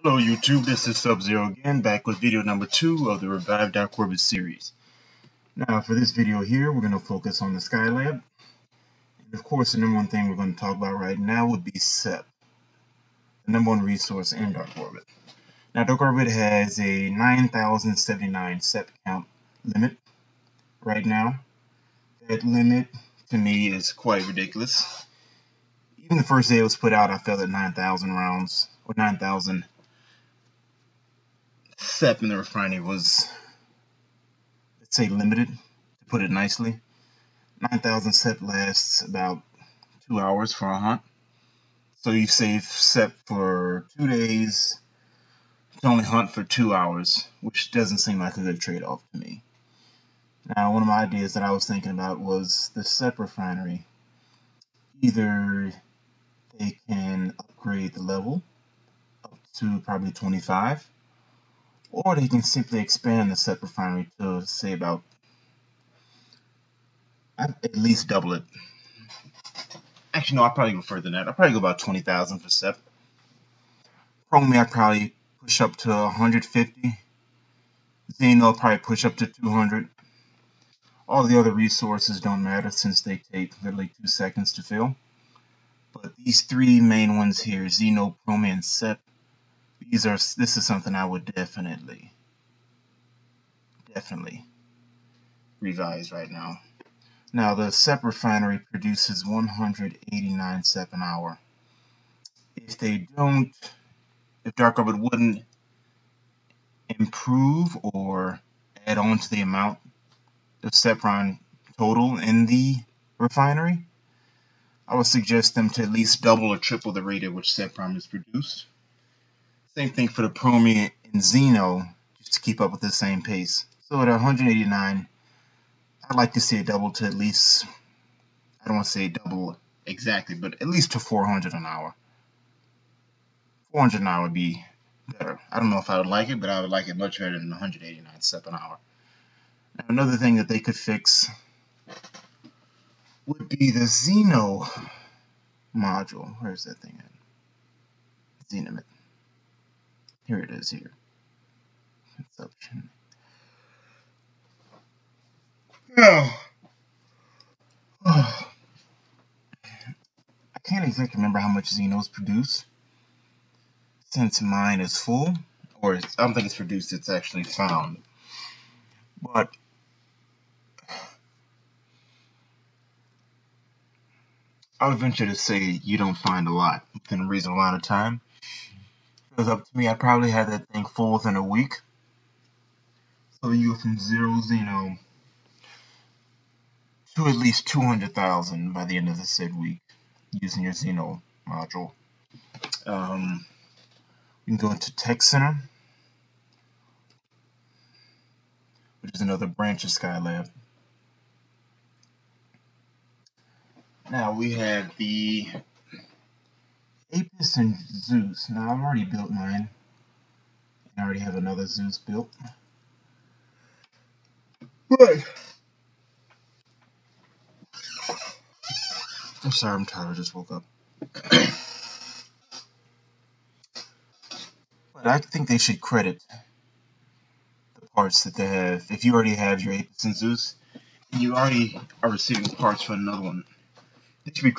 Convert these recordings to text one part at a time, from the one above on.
Hello YouTube, this is Sub-Zero again, back with video number 2 of the revived DarkOrbit series. Now for this video here, we're going to focus on the Skylab. And of course, the number one thing we're going to talk about right now would be SEP, the number one resource in DarkOrbit. Now DarkOrbit has a 9,079 SEP count limit right now. That limit, to me, is quite ridiculous. Even the first day it was put out, I felt that 9,000 rounds, or 9,000 SEP in the refinery was, let's say, limited, to put it nicely. 9,000 SEP lasts about 2 hours for a hunt. So you save SEP for 2 days to only hunt for 2 hours, which doesn't seem like a good trade-off to me. Now, one of my ideas that I was thinking about was the SEP refinery. Either they can upgrade the level up to probably 25, or they can simply expand the SEP refinery to, say, about at least double it. Actually, no, I'll probably go further than that. I'll probably go about 20,000 for SEP. Chromie, I'd probably push up to 150. Xeno, I'll probably push up to 200. All the other resources don't matter since they take literally 2 seconds to fill. But these three main ones here, Xeno, Chromie, and SEP, this is something I would definitely revise right now. Now, the SEP refinery produces 189 SEP an hour. If DarkOrbit wouldn't improve or add on to the amount of SEP run total in the refinery, I would suggest them to at least double or triple the rate at which SEP run is produced. Same thing for the Chromie and Xeno, just to keep up with the same pace. So at 189, I'd like to see it double to at least, I don't want to say double exactly, but at least to 400 an hour. 400 an hour would be better. I don't know if I would like it, but I would like it much better than 189 SEP an hour. Now, another thing that they could fix would be the Xeno module. Where's that thing at? Xenomit. Here it is here. Consumption. Now, I can't exactly remember how much Xenos produce, since mine is full, or I don't think it's produced, it's actually found. But I would venture to say you don't find a lot within a reasonable amount of time. If it was up to me, I'd probably have that thing full within a week. So you go from 0 Xeno to at least 200,000 by the end of the said week using your Xeno module. You can go into Tech Center, which is another branch of Skylab. Now we have the Apis and Zeus. Now I've already built mine, and I already have another Zeus built. But I'm sorry, I'm tired. I just woke up. But I think they should credit the parts that they have. If you already have your Apis and Zeus, and you already are receiving parts for another one, they should be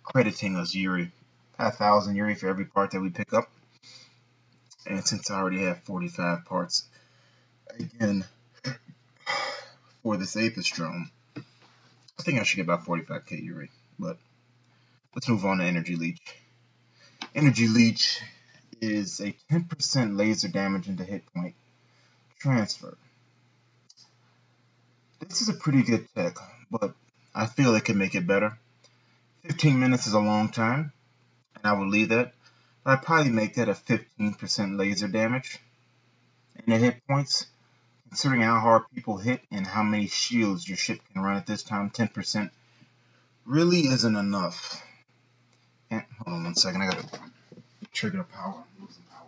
crediting us Yuri. 1,000 Yuri for every part that we pick up. And since I already have 45 parts, again, for this Apis drone, I think I should get about 45k Yuri. But let's move on to Energy Leech. Energy Leech is a 10% laser damage into hit point transfer. This is a pretty good tech, but I feel it can make it better. 15 minutes is a long time, and I would leave that. But I'd probably make that a 15% laser damage in the hit points. Considering how hard people hit and how many shields your ship can run at this time, 10% really isn't enough. And, hold on 1 second, I gotta trigger the power. I'm losing power.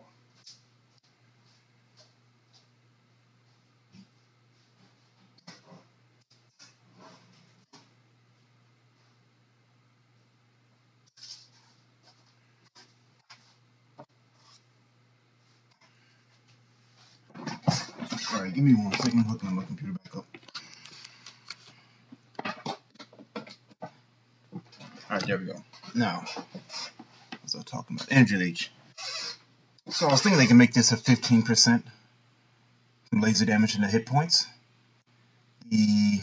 Give me 1 second, I'm hooking my computer back up. Alright, there we go. Now, as I was talking about energy leech. So I was thinking they can make this a 15% laser damage into hit points. The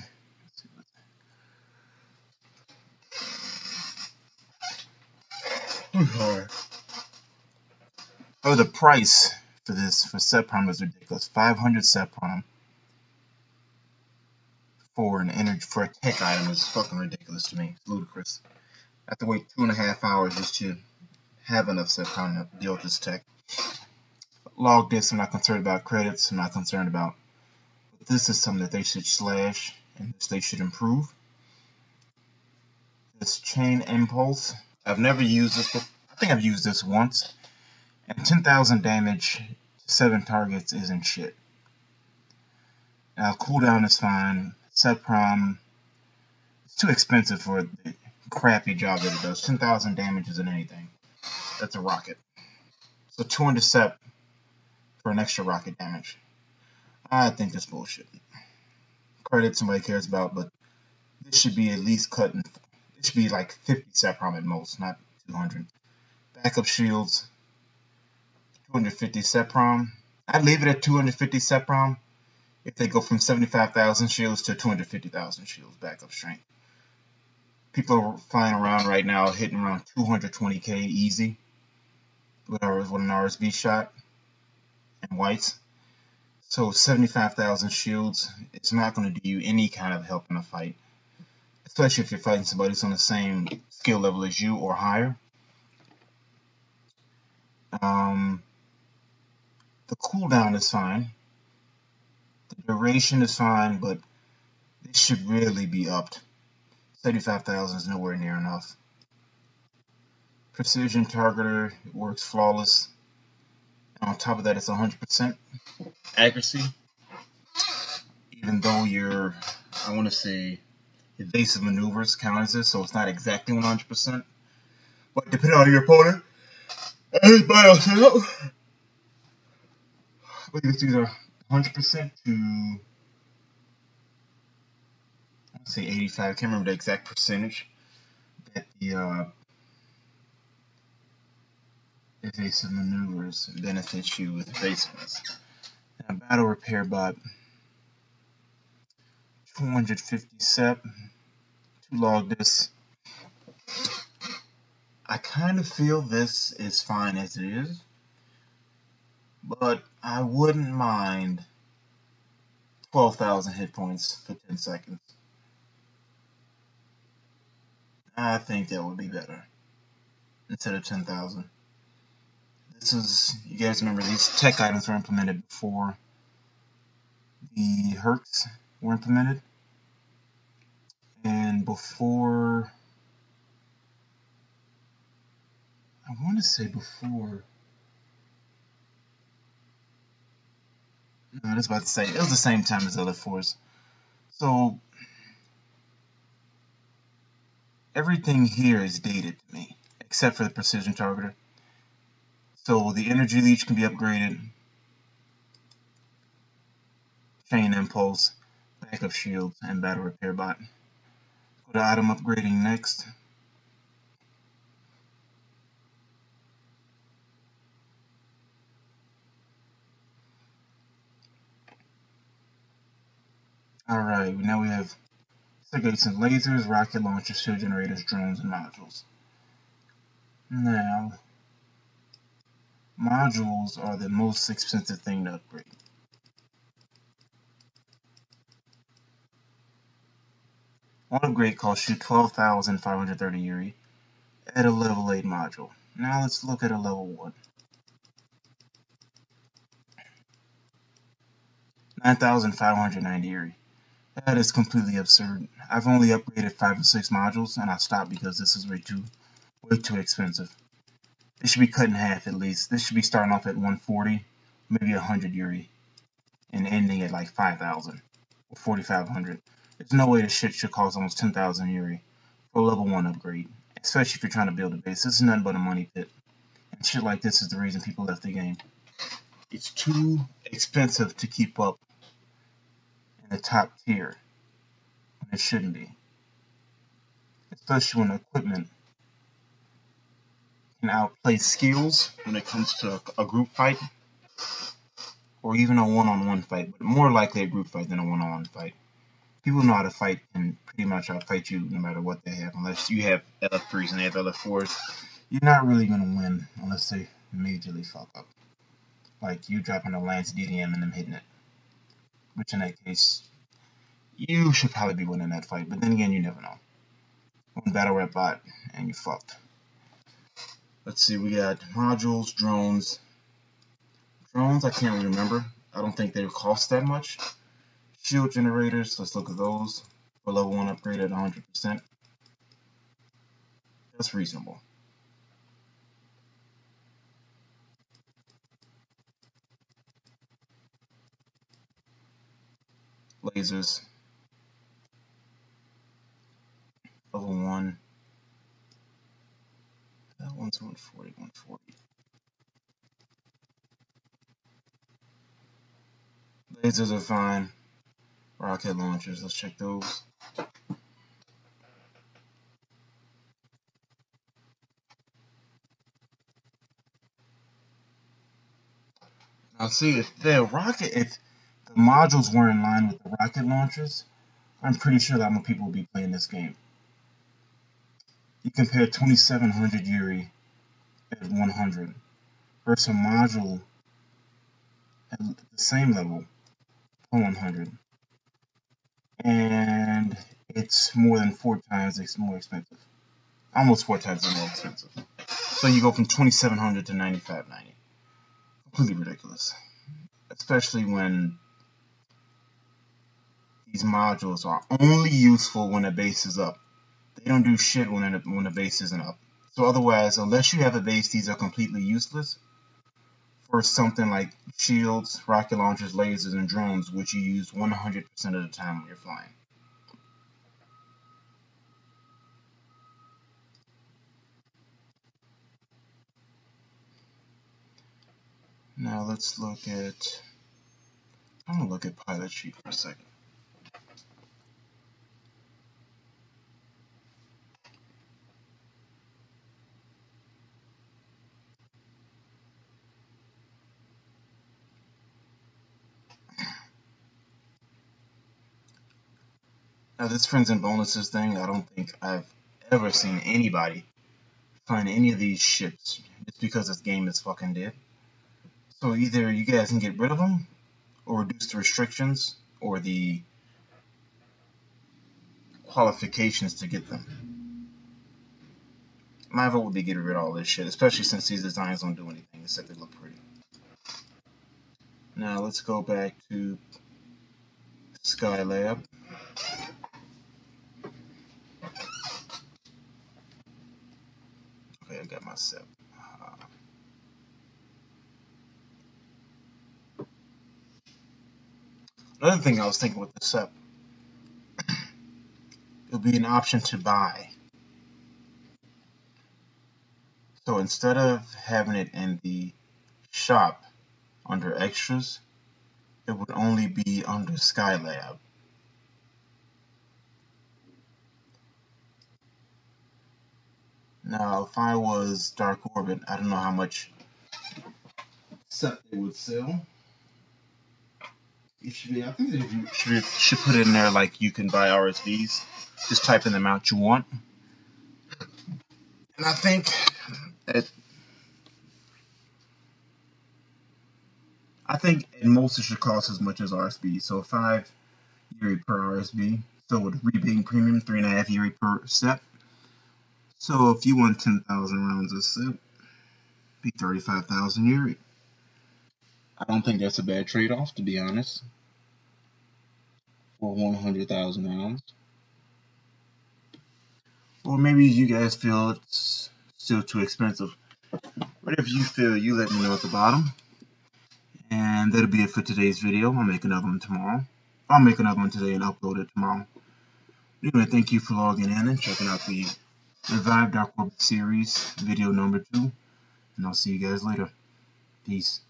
oh, the price for this for set prom is ridiculous. 500 set prom for an energy for a tech item is fucking ridiculous to me. It's ludicrous. I have to wait 2.5 hours just to have enough set prom to deal with this tech. Log this, I'm not concerned about credits, I'm not concerned about. But this is something that they should slash and this they should improve. This chain impulse. I've never used this before. I think I've used this once. And 10,000 damage to 7 targets isn't shit. Now cooldown is fine. Set prom, it's too expensive for the crappy job that it does. 10,000 damage isn't anything. That's a rocket. So 200 set for an extra rocket damage. I think that's bullshit. Credit somebody cares about, but this should be at least cut in. It should be like 50 set prom at most, not 200. Backup shields, 250 set prom. I'd leave it at 250 set prom if they go from 75,000 shields to 250,000 shields backup strength. People are flying around right now hitting around 220k easy with an RSB shot and whites. So 75,000 shields, it's not going to do you any kind of help in a fight. Especially if you're fighting somebody who's on the same skill level as you or higher. The cooldown is fine. The duration is fine, but it should really be upped. 75,000 is nowhere near enough. Precision targeter works flawless. And on top of that, it's 100% accuracy. Even though your, I want to say, evasive maneuvers count as this, so it's not exactly 100%. But depending on your opponent and his bio setup, I think it's either 100% to, let's say 85. I can't remember the exact percentage that the evasive maneuvers benefits you with evasiveness. Now, battle repair bot, 250 sep to log this. I kind of feel this is fine as it is, but I wouldn't mind 12,000 hit points for 10 seconds. I think that would be better instead of 10,000. This is, you guys remember these tech items were implemented before the Hertz were implemented, and before, I want to say before, no, I was about to say, it was the same time as the other fours. So, everything here is dated to me, except for the precision targeter. So, the energy leech can be upgraded, chain impulse, backup shields, and battle repair bot. Go to item upgrading next. Alright, now we have circuits and lasers, rocket launchers, shield generators, drones, and modules. Now, modules are the most expensive thing to upgrade. One upgrade costs you 12,530 Yuri at a level 8 module. Now let's look at a level 1. 9,590 Yuri. That is completely absurd. I've only upgraded 5 or 6 modules and I stopped because this is way too expensive. It should be cut in half at least. This should be starting off at 140, maybe 100 Yuri, and ending at like 5,000 or 4,500. There's no way this shit should cost almost 10,000 Yuri for a level 1 upgrade, especially if you're trying to build a base. This is nothing but a money pit. And shit like this is the reason people left the game. It's too expensive to keep up the top tier when it shouldn't be. Especially when the equipment can outplay skills when it comes to a group fight or even a one-on-one fight, but more likely a group fight than a one-on-one fight. People know how to fight and pretty much outfight you no matter what they have, unless you have LF3s and they have LF4s. You're not really going to win unless they majorly fuck up. Like you dropping a Lance DDM and them hitting it. Which in that case, you should probably be winning that fight, but then again, you never know. One battle rep bot and you fucked. Let's see, we got modules, drones. Drones, I can't really remember. I don't think they cost that much. Shield generators, let's look at those. For level 1 upgrade at 100%. That's reasonable. Lasers. Level 1. That one's 140, 140. Lasers are fine. Rocket launchers, let's check those. Now see, if the modules were in line with the rocket launchers, I'm pretty sure that more people will be playing this game. You compare 2700 Yuri at 100 versus a module at the same level for 100. And it's more than 4 times more expensive. Almost 4 times more expensive. So you go from 2700 to 9590. Completely ridiculous. Especially when these modules are only useful when the base is up. They don't do shit when the base isn't up. So otherwise, unless you have a base, these are completely useless for something like shields, rocket launchers, lasers, and drones, which you use 100% of the time when you're flying. Now let's look at, I'm going to look at pilot sheet for a second. Now this friends and bonuses thing, I don't think I've ever seen anybody find any of these ships just because this game is fucking dead. So either you guys can get rid of them, or reduce the restrictions, or the qualifications to get them. My vote would be get rid of all this shit, especially since these designs don't do anything except they look pretty. Now let's go back to Skylab. Okay, I got my set. Another thing I was thinking with the set, it'll be an option to buy. So instead of having it in the shop under extras, it would only be under Skylab. Now, if I was DarkOrbit, I don't know how much set they would sell. It should be, I think that you should put it in there like you can buy RSVs. Just type in the amount you want. And I think at most it should cost as much as RSV. So 5 Yuri per RSV. So with rebating premium, 3.5 Yuri per set. So if you want 10,000 rounds of set, be 35,000 Yuri. I don't think that's a bad trade-off, to be honest, for 100,000 rounds. Or maybe you guys feel it's still too expensive. Whatever you feel, you let me know at the bottom. And that'll be it for today's video. I'll make another one tomorrow. I'll make another one today and upload it tomorrow. Anyway, thank you for logging in and checking out the Revived DarkOrbit series, video number 2. And I'll see you guys later. Peace.